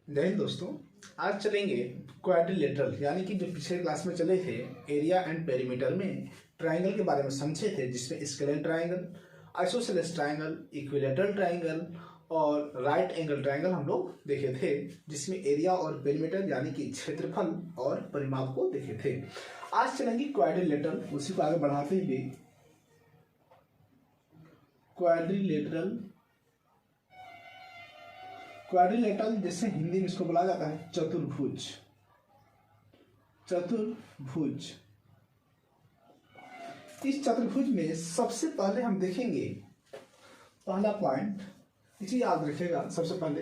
जय हिंद दोस्तों। आज चलेंगे क्वाड्रिलेटरल यानी कि जो पिछले क्लास में चले थे एरिया एंड पेरीमीटर में ट्राइंगल के बारे में समझे थे, जिसमें scalar triangle, isosceles triangle, equilateral triangle और राइट एंगल ट्राइंगल हम लोग देखे थे, जिसमें एरिया और पेरीमीटर यानी कि क्षेत्रफल और परिमाप को देखे थे। आज चलेंगे क्वाड्रिलेटरल, उसी को आगे बढ़ाते हुए क्वाड्रिलेटरल जिसे हिंदी में इसको बोला जाता है चतुर्भुज। इस चतुर्भुज में सबसे पहले हम देखेंगे, पहला पॉइंट इसे याद रखिएगा सबसे पहले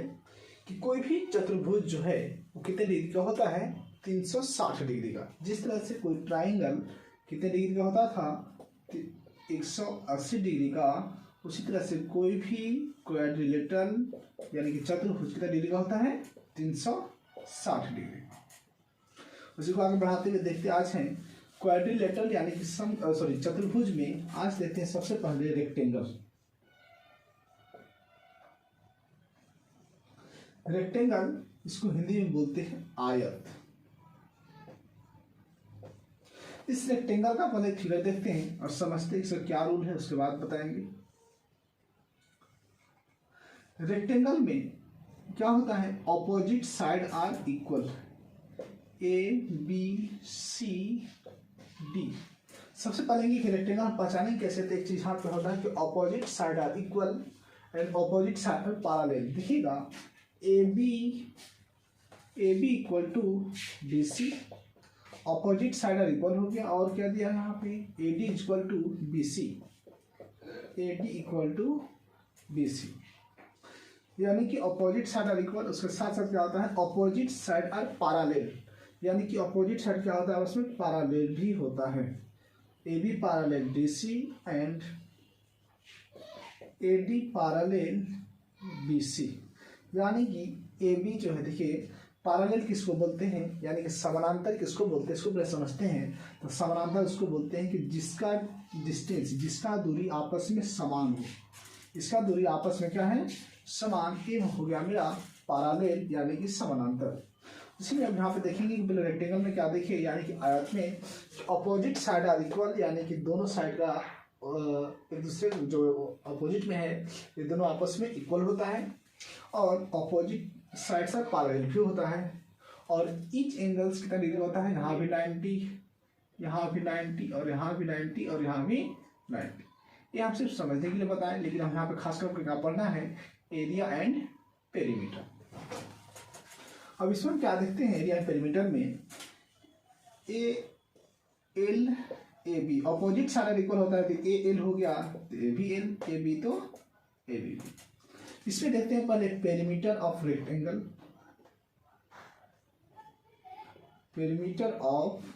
कि कोई भी चतुर्भुज जो है वो कितने डिग्री का होता है, 360 डिग्री का। जिस तरह से कोई ट्राइंगल कितने डिग्री का होता था, 180 डिग्री का, उसी तरह से कोई भी क्वाड्रिलेटरल यानी कि चतुर्भुज कितना डिग्री का होता है, 360 डिग्री। उसी को आगे बढ़ाते हुए देखते आज हैं क्वाड्रिलेटरल यानी कि चतुर्भुज में। आज देखते हैं सबसे पहले रेक्टेंगल। रेक्टेंगल इसको हिंदी में बोलते हैं आयत। इस रेक्टेंगल का पहले फिगर देखते हैं और समझते हैं इसका क्या रूल है, उसके बाद बताएंगे। रेक्टेंगल में क्या होता है, opposite side are equal, A B C D. सबसे पहले कि रेक्टेंगल हम पहचानेंगे कैसे, तो एक चीज यहाँ पे होता है कि opposite side are equal and opposite side पर पैरेलल। देखिएगा A B equal to B C, opposite side are equal हो गया, और क्या दिया है यहाँ पे, A D equal to B C, A D equal to B C, यानी कि ऑपोजिट साइड आर इक्वल। उसके साथ साथ क्या होता है, ऑपोजिट साइड आर पैरेलल, यानी कि ऑपोजिट साइड क्या होता है, उसमें पैरेलल भी होता है। A B parallel D C and A D parallel B C, यानी कि ए बी जो है, देखिए पैरेलल किसको बोलते हैं, यानी कि समानांतर किसको बोलते हैं, इसको पहले समझते हैं। तो समानांतर उसको बोलते हैं कि जिसका डिस्टेंस, जिसका दूरी आपस में समान हो, इसका दूरी आपस में क्या है, समान। ये हो गया मेरा पैरेलल यानी कि समानांतर। इसीलिए अब यहाँ पे देखेंगे कि पहले रेक्टेंगल में क्या देखिए, यानी कि आयत में अपोजिट साइड आर इक्वल, यानी कि दोनों साइड का एक दूसरे जो अपोजिट में है ये दोनों आपस में इक्वल होता है, और अपोजिट साइड से पैरेलल भी होता है। और ईच एंगल्स कितना डिग्री होता है, यहाँ भी 90, यहाँ भी 90, और यहाँ भी 90, और यहाँ भी 90। ये हम सिर्फ समझने के लिए बताएं, लेकिन हम यहाँ पे खास करके क्या पढ़ना है, एरिया एंड पेरीमीटर। अब इसमें क्या देखते हैं, एरिया एंड पेरीमीटर में A L A B opposite side equal होता है, तो ए एल हो गया तो A B L, A B तो ए बी। इसमें देखते हैं पहले perimeter of rectangle. Perimeter of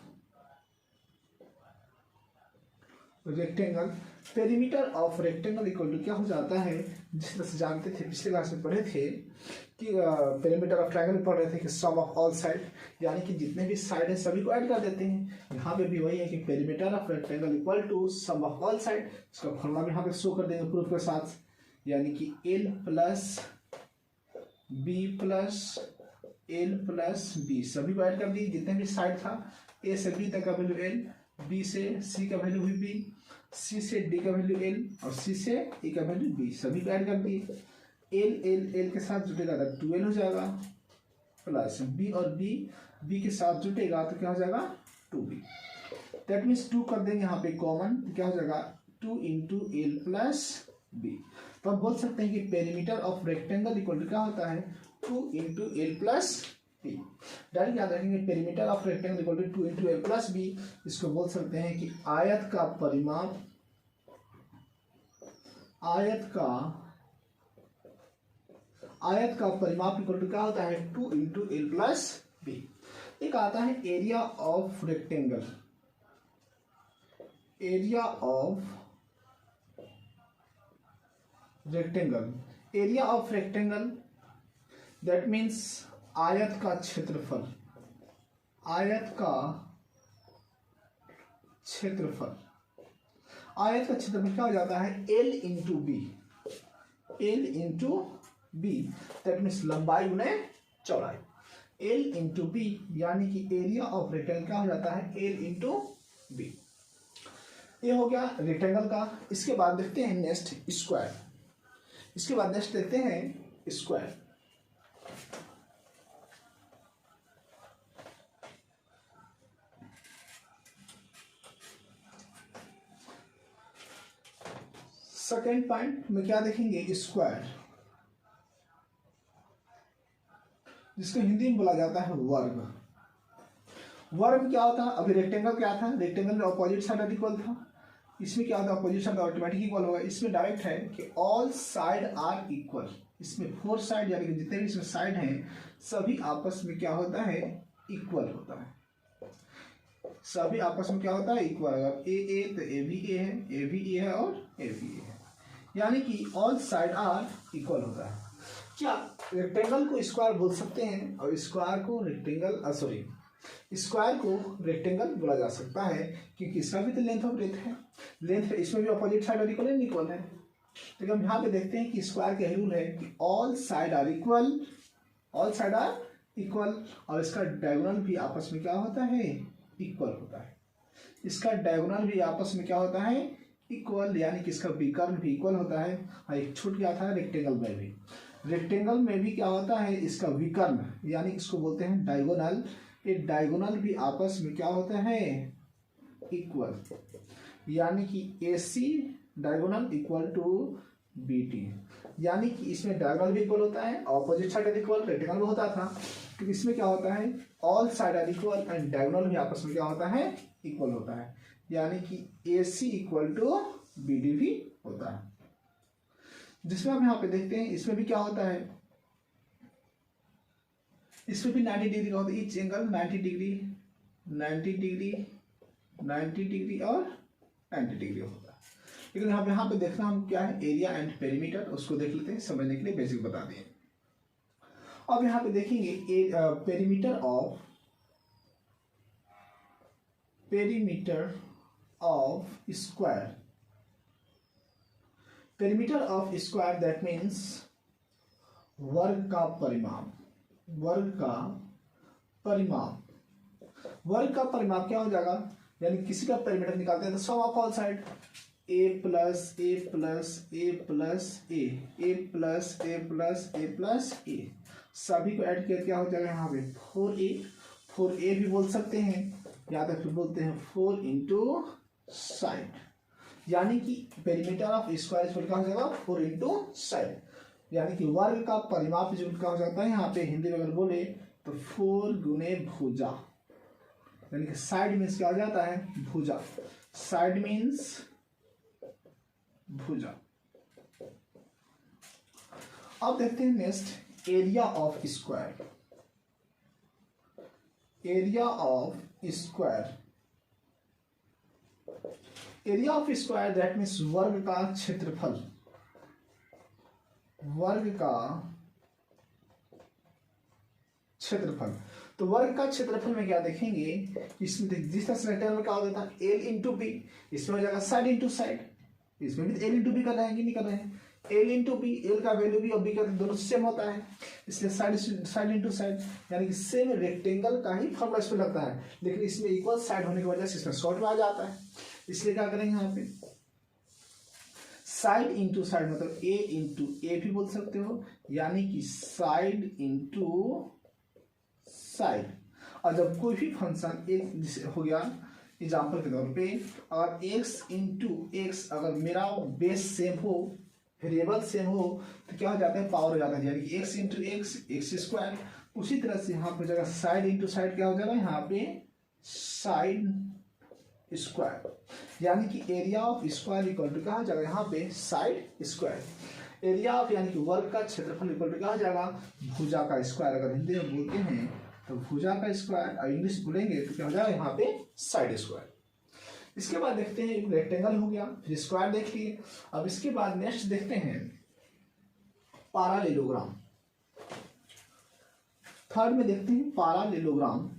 rectangle, perimeter of rectangle equal to क्या हो जाता है, जिस तरह से जानते थे पिछले क्लास में पढ़े थे कि पेरीमीटर ऑफ ट्रायंगल में पढ़ रहे थे कि सम ऑफ ऑल साइड, यानी कि जितने भी साइड है सभी को ऐड कर देते हैं। यहाँ पे भी वही है कि perimeter of rectangle equal to sum of all side. इसका फॉर्मूला भी यहाँ पे शो कर देंगे प्रूफ के साथ, यानी कि एल प्लस बी सभी को ऐड कर दी, जितने भी साइड था, ए से बी तक का वैल्यू एल, बी से सी का वैल्यू हुई बी, सी से डी का वैल्यू एल, और सी से ए का वैल्यू बी, सभी को ऐड कर दिए। एल के साथ जुटेगा तो 2l हो जाएगा, प्लस बी और बी के साथ जुटेगा तो क्या हो जाएगा, 2b। दैट मीन्स 2 कर देंगे यहाँ पे कॉमन, तो क्या हो जाएगा 2 इंटू एल प्लस बी। तो हम बोल सकते हैं कि perimeter of rectangle equal to क्या होता है, 2 into L plus B. Direct याद रखेंगे, perimeter of rectangle equal to 2 into L plus B. इसको बोल सकते हैं कि आयत का परिमाप, आयत का परिमाप इक्वल टू क्या होता है, 2 इंटू एल प्लस बी। एक आता है area of rectangle, area of rectangle that means आयत का क्षेत्रफल, आयत का क्षेत्रफल क्या हो जाता है, L into B, that means लंबाई गुणे चौड़ाई। एल इंटू बी यानी कि एरिया ऑफ रेक्टेंगल क्या हो जाता है, एल इंटू बी। ये हो गया रेक्टेंगल का। इसके बाद देखते हैं नेक्स्ट स्क्वायर। इसके बाद नेक्स्ट देखते हैं स्क्वायर। सेकेंड पॉइंट में क्या देखेंगे, स्क्वायर, जिसको हिंदी में बोला जाता है वर्ग। वर्ग क्या होता है, अभी रेक्टेंगल क्या था, रेक्टेंगल में ऑपोजिट साइड इक्वल था, इसमें क्या होता है, ऑपोजिट साइड ऑटोमेटिक इक्वल होगा। इसमें डायरेक्ट है कि ऑल साइड आर इक्वल, इसमें फोर साइड यानी कि जितने भी इसमें साइड हैं सभी आपस में क्या होता है, इक्वल होता है। सभी आपस में क्या होता है, इक्वल। अगर ए तो ए भी ए है, ए भी ए है और ए भी ए है, यानी कि ऑल साइड आर इक्वल होता है। क्या रेक्टेंगल को स्क्वायर बोल सकते हैं और स्क्वायर को रेक्टेंगल स्क्वायर को रेक्टेंगल बोला जा सकता है, क्योंकि इसका भी तो लेंथ ऑफ ब्रेथ है, लेंथ इसमें भी अपोजिट साइड इक्वल है, इक्वल है। तो हम यहाँ पे देखते हैं कि स्क्वायर का रूल है कि all side are equal, all side are equal, और इसका डायगोनल भी आपस में क्या होता है, इक्वल होता है। इसका डायगोनल भी आपस में क्या होता है, इक्वल, यानी कि इसका विकर्ण भी इक्वल होता है। और एक छूट गया था रेक्टेंगल में भी, रेक्टेंगल में भी क्या होता है, इसका विकर्ण यानी इसको बोलते हैं डायगोनल, ये डायगोनल भी आपस में क्या होता है, इक्वल, यानी कि AC diagonal equal to BT, यानी कि इसमें डायगोनल भी इक्वल होता है, ऑपोजिट साइड इक्वल, रेक्टेंगल में होता था, क्योंकि इसमें क्या होता है, all side are equal and diagonal भी आपस में क्या होता है, इक्वल होता है, यानी कि AC इक्वल टू BD भी होता है। जिसमें हम यहाँ पे देखते हैं इसमें भी क्या होता है, इसमें भी 90 डिग्री का होता है, each angle 90 degree, 90 degree, 90 degree और 90 डिग्री होता है। लेकिन यहाँ पे देखना हम क्या है, एरिया एंड पेरीमीटर, उसको देख लेते हैं, समझने के लिए बेसिक बता दिए। अब यहाँ पे देखेंगे perimeter of square, perimeter of square that means वर्ग का परिमाप, वर्ग का परिमाप, वर्ग का परिमाप क्या हो जाएगा, यानी किसी का पेरीमीटर निकालते हैं तो sum of all side, A plus A plus A plus A, A plus A plus A plus A, सभी को ऐड किया क्या हो जाएगा यहाँ पे 4a, 4a भी बोल सकते हैं, या तो फिर बोलते हैं 4 इंटू साइड, यानी कि पेरीमीटर ऑफ स्क्वायर क्या हो जाएगा, 4 इंटू साइड, यानी कि वर्ग का परिमाप जो क्या हो जाता है यहाँ पे हिंदी में अगर बोले तो 4 गुने भुजा, यानी कि साइड मीन्स क्या हो जाता है, भुजा, साइड मीन्स भुजा। अब देखते हैं next area of square, area of square, area of square that means वर्ग का क्षेत्रफल, वर्ग का क्षेत्रफल। तो वर्ग का क्षेत्रफल में क्या देखेंगे, इसमें जिस तरह से रेक्टेंगल में क्या होता था, एल इंटू बी, इसमें हो जाएगा साइड इंटू साइड, इसमें भी एल इंटू बी कर रहे हैं कि नहीं कर रहे हैं, एल इंटू बी, एल का वैल्यू भी और बी का दोनों सेम होता है, इसलिए साइड इंटू साइड, यानी कि सेम रेक्टेंगल का ही फॉर्मूला इसमें लगता है, लेकिन इसमें इक्वल साइड होने की वजह से इसमें शॉर्ट में आ जाता है, इसलिए क्या करेंगे यहाँ पे साइड इंटू साइड, मतलब ए इंटू ए भी बोल सकते हो, यानी कि साइड इंटू साइड। और जब कोई भी फंक्शन एक हो गया एग्जाम्पल के तौर पे, और x इंटू एक्स अगर मेरा बेस सेम हो, वेरिएबल सेम हो, तो क्या हो जाता है, पावर हो जाता है, यानी कि x into x, x square. उसी तरह से यहाँ पे जगह साइड इंटू साइड क्या हो जाएगा, यहाँ पे साइड स्क्वायर, यानी कि area of square equal to क्या हो जाएगा, यहाँ पे साइड स्क्वायर। एरिया ऑफ यानी कि वर्ग का क्षेत्रफल इक्वल टू क्या हो जाएगा, भुजा का स्क्वायर। अगर हिंदी में बोलते हैं तो भुजा का स्क्वायर, और इंग्लिश बोलेंगे तो क्या हो जाएगा, यहाँ पे साइड स्क्वायर। इसके बाद देखते हैं रेक्टेंगल हो गया, फिर स्क्वायर देख लिए। अब इसके बाद नेक्स्ट देखते हैं पैरालेलोग्राम। थर्ड में देखते हैं पैरालेलोग्राम।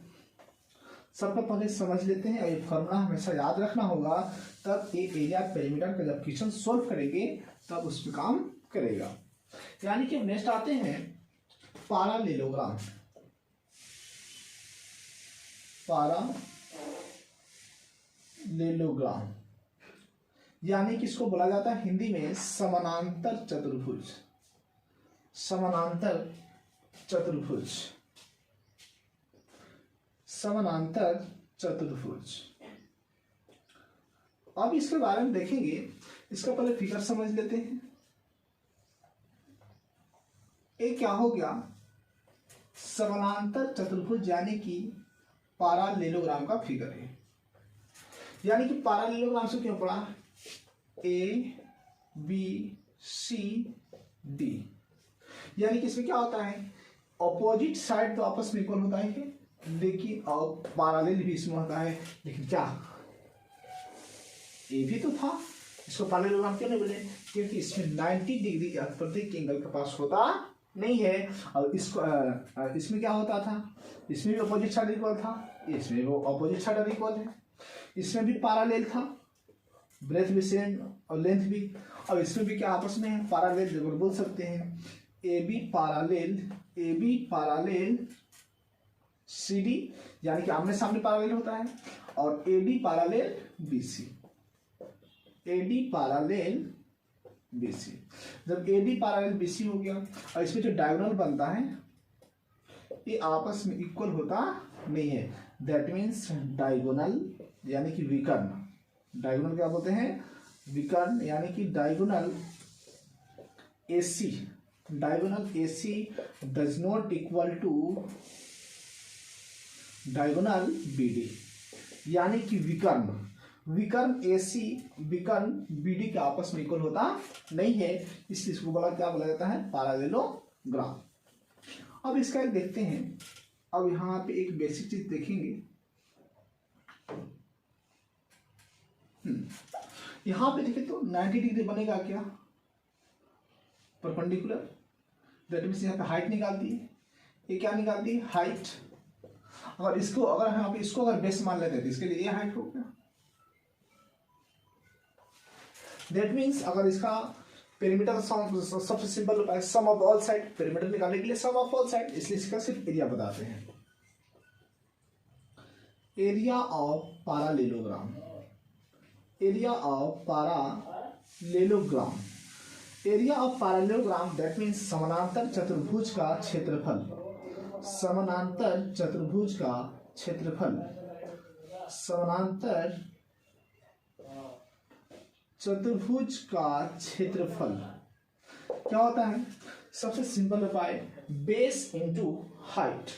सबका पहले समझ लेते हैं, और ये फॉर्मूला हमेशा याद रखना होगा, तब ये एरिया पेरीमीटर का जब क्वेश्चन सोल्व करेंगे तब उस पर काम करेगा। यानी कि नेक्स्ट आते हैं पारालेलोग्राम, पारालेलोग्राम यानी कि इसको बोला जाता है हिंदी में समानांतर चतुर्भुज, समानांतर चतुर्भुज, समानांतर चतुर्भुज। अब इसके बारे में देखेंगे, इसका पहले फिगर समझ लेते हैं। ये क्या हो गया, समानांतर चतुर्भुज यानी कि पारालेलोग्राम का फिगर है। यानी कि पारालेलोग्राम से क्यों पढ़ा, ए बी सी डी, यानी कि इसमें क्या होता है, ऑपोजिट साइड तो आपस में इक्वल होता है, लेकिन और पैरेलल भी इसमें होता है, लेकिन क्या ए भी तो था, इसको पैरेललोग्राम क्यों नहीं बोले, क्योंकि इसमें 90 डिग्री प्रत्येक एंगल के पास होता नहीं है। और इसको इसमें क्या होता था, इसमें भी अपोजिट साइड इक्वल था, इसमें वो अपोजिट साइड इक्वल है, इसमें भी पैरेलल था, ब्रेथ भी सेम और लेंथ भी, और इसमें भी क्या आपस में है पैरेलल, जरूर बोल सकते हैं A B parallel C D, यानी कि आमने सामने पैरेलल होता है, और A D parallel B C, A D parallel B C. जब A D parallel B C हो गया, और इसमें जो डायगोनल बनता है ये आपस में इक्वल होता नहीं है, दैट मीन्स डायगोनल यानी कि विकर्ण, डायगोनल क्या बोलते हैं, विकर्ण, यानी कि diagonal AC, diagonal AC does not equal to diagonal BD, यानी कि विकर्ण, विकर्ण AC विकर्ण BD के आपस में इक्वल होता नहीं है, इसलिए इसको बोला क्या बोला जाता है, पैरेललोग्राम। अब इसका एक देखते हैं, अब यहाँ पे एक बेसिक चीज देखेंगे, यहां पे देखें तो 90 डिग्री बनेगा क्या, परपेंडिकुलर, दैट मीन्स यहाँ पे हाइट निकालती है, ये क्या निकालती है, हाइट। अगर इसको अगर हम इसको अगर बेस मान लेते हैं तो इसके लिए ये हाइट हो गया, दैट मीन्स अगर इसका पेरीमीटर सबसे सिंपल उपाय सम ऑफ ऑल साइड, पेरीमीटर निकालने के लिए सम ऑफ ऑल साइड, इसलिए इसका सिर्फ एरिया बताते हैं, area of parallelogram, area of parallelogram, area of parallelogram that means समानांतर चतुर्भुज का क्षेत्रफल, समानांतर चतुर्भुज का क्षेत्रफल, समानांतर चतुर्भुज का क्षेत्रफल क्या होता है, सबसे सिंपल उपाय बेस इनटू हाइट,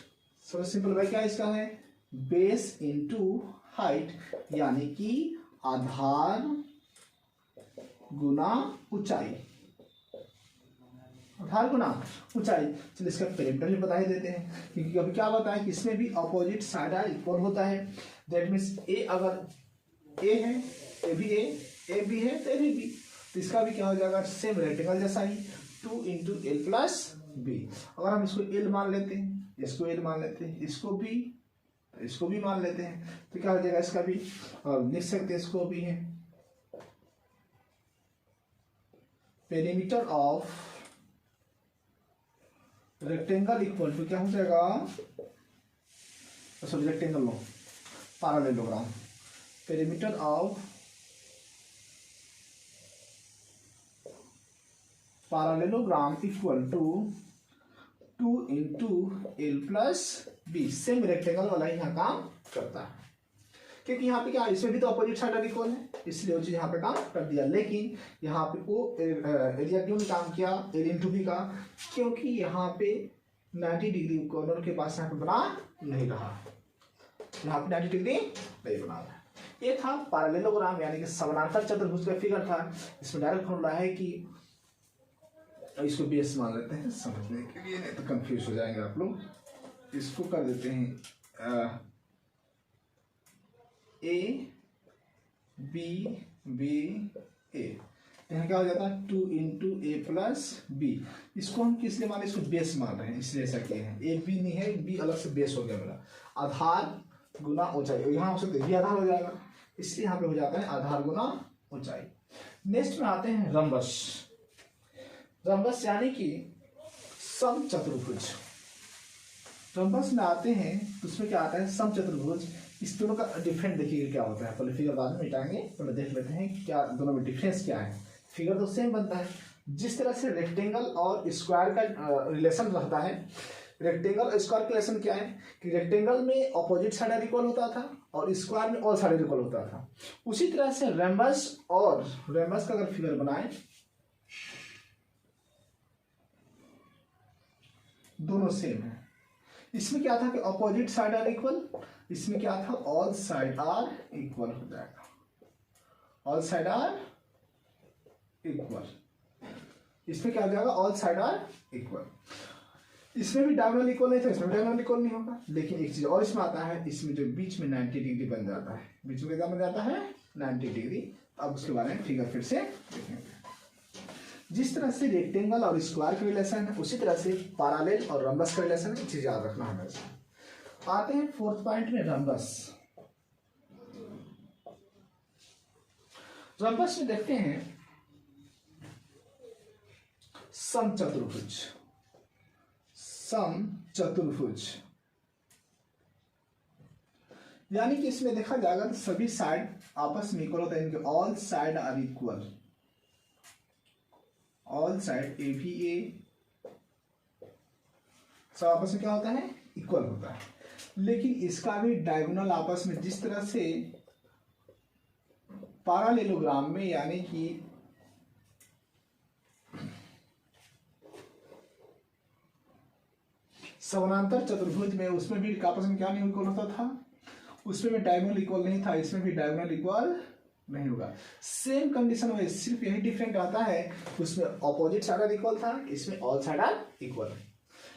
सबसे सिंपल उपाय क्या इसका है, बेस इनटू हाइट, यानी कि आधार गुना ऊंचाई, आधार गुना ऊंचाई। चलिए इसका पेरीमीटर भी बता ही देते हैं, क्योंकि अभी क्या बताया कि इसमें भी अपोजिट साइड इक्वल होता है, दैट मीन्स ए अगर ए है, ए भी ए बी है तो ए भी बी, तो इसका भी क्या हो जाएगा, सेम रेक्टेंगल जैसा ही 2 × L + B। अगर हम इसको L मान लेते हैं, इसको L मान लेते हैं, इसको भी मान लेते हैं, तो क्या हो जाएगा इसका भी, और लिख सकते हैं इसको भी है perimeter of rectangle equal to क्या हो जाएगा, सॉरी रेक्टेंगल लो, parallelogram, perimeter of parallelogram equal to 2 × L + B, same rectangle वाला ही यहाँ काम करता है, क्योंकि यहाँ पे क्या इसमें भी तो अपोजिट साइड इक्वल है, इसलिए वो चीज यहाँ पे काम कर दिया। लेकिन यहाँ पे वो एरिया क्यों नहीं काम किया L × B का, क्योंकि यहाँ पे 90 डिग्री कॉर्नर के पास यहाँ पे बना नहीं रहा, यहाँ पे 90 डिग्री नहीं बना रहा। ये था पैरालेलोग्राम यानी कि समानांतर चतुर्भुज का फिगर था। इसमें डायरेक्ट फॉर्मूला है कि इसको बेस मान लेते हैं समझने के लिए, नहीं तो कंफ्यूज हो जाएंगे आप लोग। इसको कर देते हैं ए बी बी ए, यहाँ क्या हो जाता है 2 × A + B। इसको हम किस लिए माने, इसको बेस मान रहे हैं इसलिए ऐसा किए हैं, ए बी नहीं है, बी अलग से बेस हो गया मेरा, आधार गुना ऊंचाई, यहाँ हो सकते ये आधार हो जाएगा, इसलिए यहाँ पे हो जाता है आधार गुना ऊंचाई। नेक्स्ट में आते हैं रम्बस, रम्बस यानी कि समचतुर्भुज, रम्बस में आते हैं तो उसमें क्या आता है, समचतुर्भुज। इस दोनों का डिफरेंट देखिए क्या होता है, पहले फिगर बाद में मिटाएंगे, पहले देख लेते हैं क्या दोनों में डिफरेंस क्या है। फिगर तो सेम बनता है। जिस तरह से रेक्टेंगल और स्क्वायर का रिलेशन रहता है, रेक्टेंगल और स्क्वायर का रिलेशन क्या है कि रेक्टेंगल में ऑपोजिट साइड इक्वल होता था और स्क्वायर में ऑल साइड इक्वल होता था। उसी तरह से रम्बस का अगर फिगर बनाए, दोनों सेम है। इसमें क्या था कि ऑपोजिट साइड आर इक्वल, इसमें क्या था ऑल साइड आर इक्वल हो जाएगा, ऑल साइड आर इक्वल। इसमें क्या हो जाएगा, ऑल साइड आर इक्वल। इसमें भी डायगोनल इक्वल नहीं था, इसमें भी डायगोनल इक्वल नहीं होगा। लेकिन एक चीज और इसमें आता है, इसमें जो बीच में 90 डिग्री बन जाता है, बीच में क्या बन जाता है 90 डिग्री। अब उसके बारे में फिगर फिर से देखेंगे। जिस तरह से रेक्टेंगल और स्क्वायर का रिलेशन है, उसी तरह से पैरेलल और रम्बस का रिलेशन है। चीज याद रखना हमेशा। आते हैं फोर्थ पॉइंट में, रम्बस। रम्बस में देखते हैं समचतुर्भुज, समचतुर्भुज यानी कि इसमें देखा जाएगा तो सभी साइड आपस में इक्वल होता है, इनके all side are equal, all side A भी ए सब आपस में क्या होता है, इक्वल होता है। लेकिन इसका भी डायगोनल आपस में जिस तरह से पैरेललोग्राम में यानी कि समानांतर चतुर्भुज में, उसमें भी आपस में क्या नहीं इक्वल होता था, उसमें भी डायगोनल इक्वल नहीं था, इसमें भी डायगोनल इक्वल नहीं होगा। सेम कंडीशन में सिर्फ यही डिफरेंट आता है, उसमें ऑपोजिट साइड इक्वल था, इसमें ऑल साइड इक्वल है।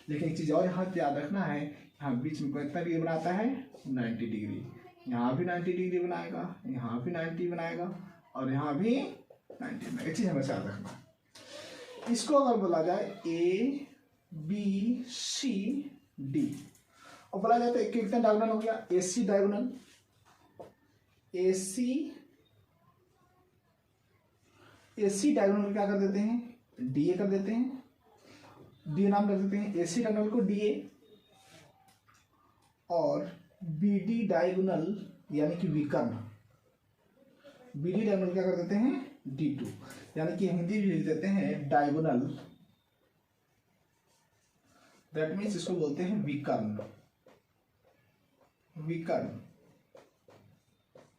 लेकिन एक चीज और यहाँ याद रखना है, यहाँ बीच में कितना डिग्री बनाता है 90 डिग्री, यहाँ भी 90 डिग्री बनाएगा, यहाँ भी 90 बनाएगा और यहाँ भी 90 बनाएगा। एक चीज हमेशा याद रखना। इसको अगर बोला जाए ए बी सी डी और बोला जाए तो कितना डायगोनल हो गया, ए सी डायगोनल, ए सी डायगोनल क्या कर देते हैं, डी ए कर देते हैं, डी नाम रख देते हैं ए सी डायगोनल को डी ए, और बी डी डायगोनल यानी कि विकर्ण, बी डी डायगोनल क्या कर देते हैं डी टू, यानी कि हिंदी भी लिख देते हैं डायगोनल, दैट मीन्स इसको बोलते हैं विकर्ण, विकर्ण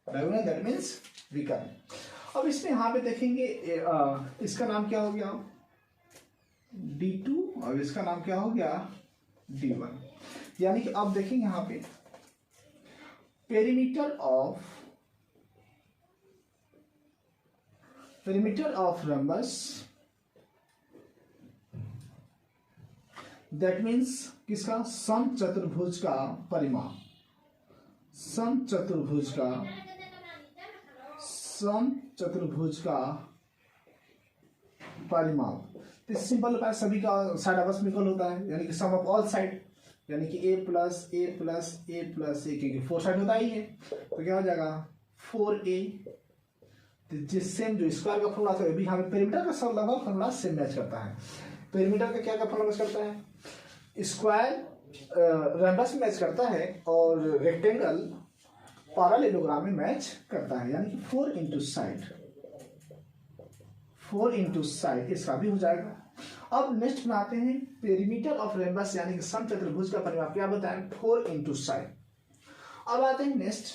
डायगोनल दैट मीन्स विकर्ण। अब इसमें यहाँ पे देखेंगे इसका नाम क्या हो गया D2 और इसका नाम क्या हो गया D1। यानी कि अब देखेंगे यहाँ पे perimeter of rhombus, that means किसका, समचतुर्भुज का परिमाप, समचतुर्भुज का परिमाप। तो सिंपल उपाय, सभी का साइड आपस में इक्वल होता है, यानी कि सम ऑफ ऑल साइड, यानी कि a plus A plus A plus A, क्योंकि 4 साइड होता ही है तो क्या हो जाएगा 4a। तो जिस सेम जो स्क्वायर का फॉर्मूला था, अभी हमें पेरीमीटर का सब लगभग फॉर्मूला सेम मैच करता है। पेरीमीटर का क्या फॉर्मूला मैच करता है, स्क्वायर रम्बस में मैच करता है और रेक्टेंगल पैरेललोग्राम में मैच करता है, यानी कि 4 इंटू साइड इसका भी हो जाएगा। अब नेक्स्ट बनाते हैं पेरीमीटर ऑफ रम्बस यानी कि समचतुर्भुज का परिमाप क्या बताएं 4 इंटू साइड। अब आते हैं next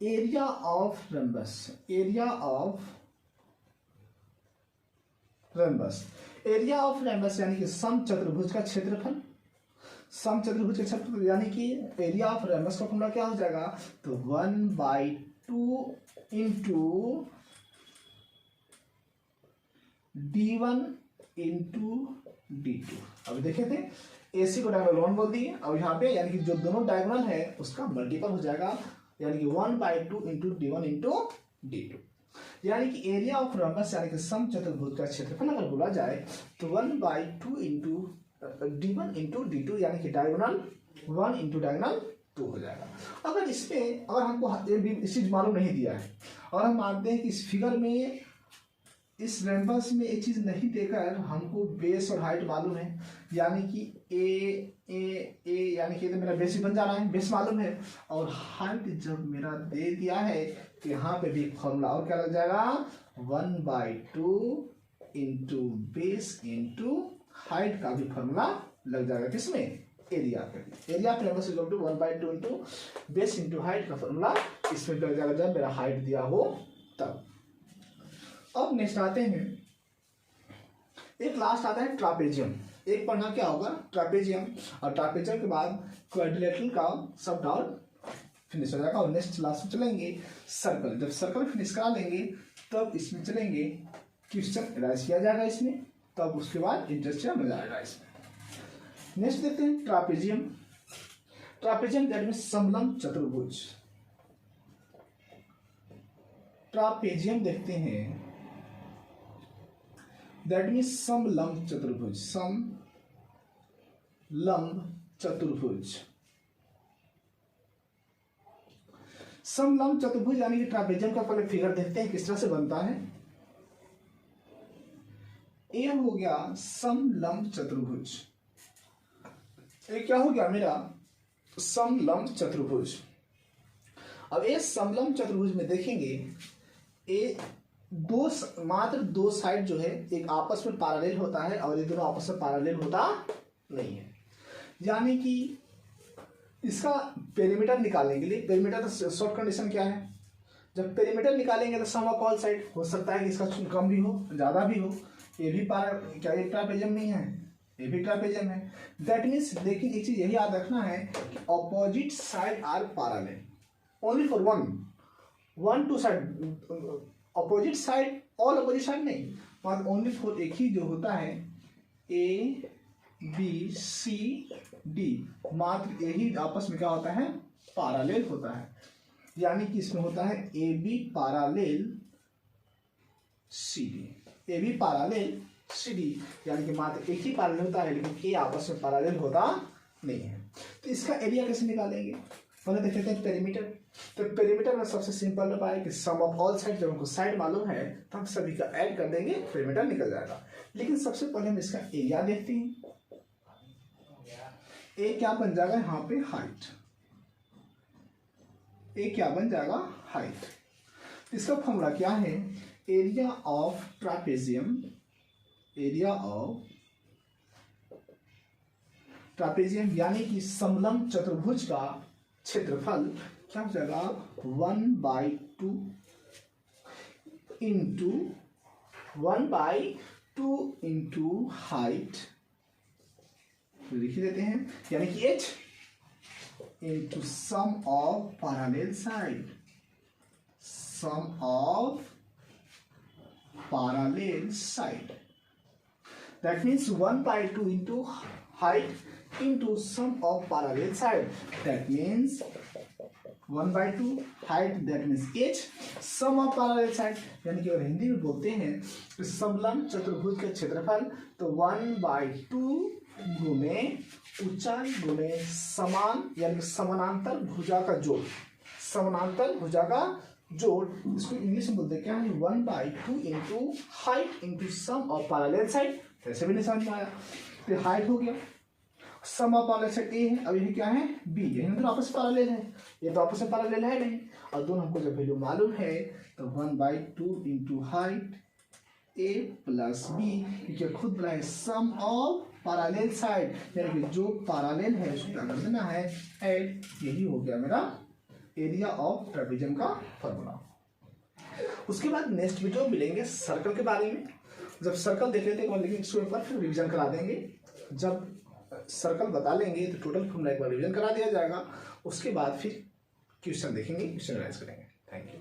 area of rhombus, area of rhombus यानी कि समचतुर्भुज का क्षेत्रफल, समचतुर्भुज का क्षेत्रफल यानी कि एरिया ऑफ रम्बस का फॉर्मूला क्या हो जाएगा, तो 1/2 इंटू D1 इंटू D2। अभी देखे थे AC को डायगोनल 1 बोल दिए, और यहाँ पे यानी कि जो दोनों डायगोनल है उसका मल्टीपल हो जाएगा, यानी कि 1/2 इंटू D1 इंटू D2। यानी कि एरिया ऑफ रम्बस यानी कि समचतुर्भुज का क्षेत्रफल अगर बोला जाए तो 1/2 इंटू D1 इंटू D2, यानी कि डायगोनल 1 इंटू डायगोनल 2 हो जाएगा। अगर इसमें अगर हमको इस चीज मालूम नहीं दिया है और हम मानते हैं कि इस फिगर में इस रेम्बस में एक चीज नहीं देकर हमको बेस और हाइट मालूम है, यानी कि ए यानी कि तो मेरा बेस ही बन जाना है, बेस मालूम है। और हाइट जब मेरा दे दिया है तो यहाँ पे भी फॉर्मूला और क्या लग जाएगा, 1/2 इंटू बेस इंटू हाइट का भी फॉर्मूला लग जाएगा। किसमें, एरिया पे। एरिया पे rhombus equal to 1/2 into base into height का फॉर्मूला इसमें लग जाएगा जब मेरा हाइट दिया हो तब। अब नेक्स्ट आते हैं, एक लास्ट आता है ट्रापेजियम। एक पढ़ना क्या होगा, ट्रापेजियम, और ट्रापेजियम के बाद क्वाड्रिलेटरल का सब डाउट फिनिश हो जाएगा। और नेक्स्ट लास्ट में चलेंगे सर्कल। जब सर्कल फिनिश करा लेंगे तब इसमें चलेंगे क्वेश्चन राइज किया जाएगा इसमें, तब उसके बाद इंटरेस्ट हो जाएगा इसमें। नेक्स्ट देखते हैं ट्रापेजियम। ट्रापेजियम दैट मीन समलंब चतुर्भुज। ट्रापेजियम देखते हैं दैट मीन समलंब चतुर्भुज। समलंब चतुर्भुज, समलंब चतुर्भुज यानी कि ट्रापेजियम का पहले फिगर देखते हैं किस तरह से बनता है। ये हो गया समलंब चतुर्भुज, ये क्या हो गया मेरा समलंब चतुर्भुज। अब ये समलंब चतुर्भुज में देखेंगे ये मात्र दो साइड जो है एक आपस में पैरेलल होता है और ये दोनों आपस में पैरेलल होता नहीं है। यानी कि इसका पेरीमीटर निकालने के लिए, पेरीमीटर का शॉर्ट कंडीशन क्या है, जब पेरीमीटर निकालेंगे तो सम ऑफ ऑल साइड, हो सकता है कि इसका कम भी हो ज्यादा भी हो। ये भी क्या ये ट्रापेजियम नहीं है, ये भी ट्रापेजियम है। दैट मीन्स, लेकिन एक चीज यही याद रखना है कि opposite side are parallel only for one two side, opposite side all opposite side नहीं, मतलब ओनली फॉर एक ही जो होता है ए बी सी डी, मात्र यही आपस में क्या होता है, पैरेलल होता है। यानी कि इसमें होता है A B parallel C D, A B parallel C D, यानी कि मात्र एक ही पैरेलल होता है लेकिन ए आपस में पैरेलल होता नहीं है। तो इसका एरिया कैसे निकालेंगे, पहले देख लेते हैं पेरीमीटर। तो पेरीमीटर में सबसे सिंपल उपाय है कि सम ऑफ ऑल साइड, जब हमको साइड मालूम है तो हम सभी का ऐड कर देंगे, पेरीमीटर निकल जाएगा। लेकिन सबसे पहले हम इसका एरिया देखते हैं। ए क्या बन जाएगा यहाँ पे, हाइट। ए क्या बन जाएगा, हाइट। इसका फॉर्मूला क्या है, area of trapezium, area of trapezium यानी कि समलंब चतुर्भुज का क्षेत्रफल क्या हो जाएगा, 1/2 इंटू हाइट लिख देते हैं, यानी कि h into sum of parallel side, sum of parallel side. That means 1/2 into height into sum of parallel side. That means 1/2 height, that means h, sum of parallel side, यानी कि अगर हिंदी में बोलते हैं तो समलंब चतुर्भुज का क्षेत्रफल तो 1/2 गुने ऊंचाई गुने समान यानी समानांतर भुजा का जोड़, समानांतर भुजा का जोड़, इसको इंग्लिश में बोलते क्या है, 1/2 into height into sum of parallel side. ऐसे भी नहीं समझ में आया, तो हाइट हो गया, सम ऑफ पैरेलल साइड ए है, अब ये क्या है बी, ये दोनों आपस में पैरेलल है, ये तो आपस में पैरेलल है नहीं, और दोनों हमको जब वैल्यू मालूम है तो 1/2 इंटू हाइट ए प्लस बी, क्योंकि खुद बोला है सम ऑफ पैरेलल साइड, यानी कि जो पैरेलल है उसको क्या कर देना है, ऐड। यही हो गया मेरा एरिया ऑफ ट्रापेजियम का फॉर्मूला। उसके बाद नेक्स्ट वीडियो मिलेंगे सर्कल के बारे में। जब सर्कल देख लेते हैं लेकिन इसके ऊपर फिर रिवीजन करा देंगे। जब सर्कल बता लेंगे तो टोटल फॉर्मूला एक बार रिवीजन करा दिया जाएगा, उसके बाद फिर क्वेश्चन देखेंगे, क्वेश्चन राइज करेंगे। Thank you.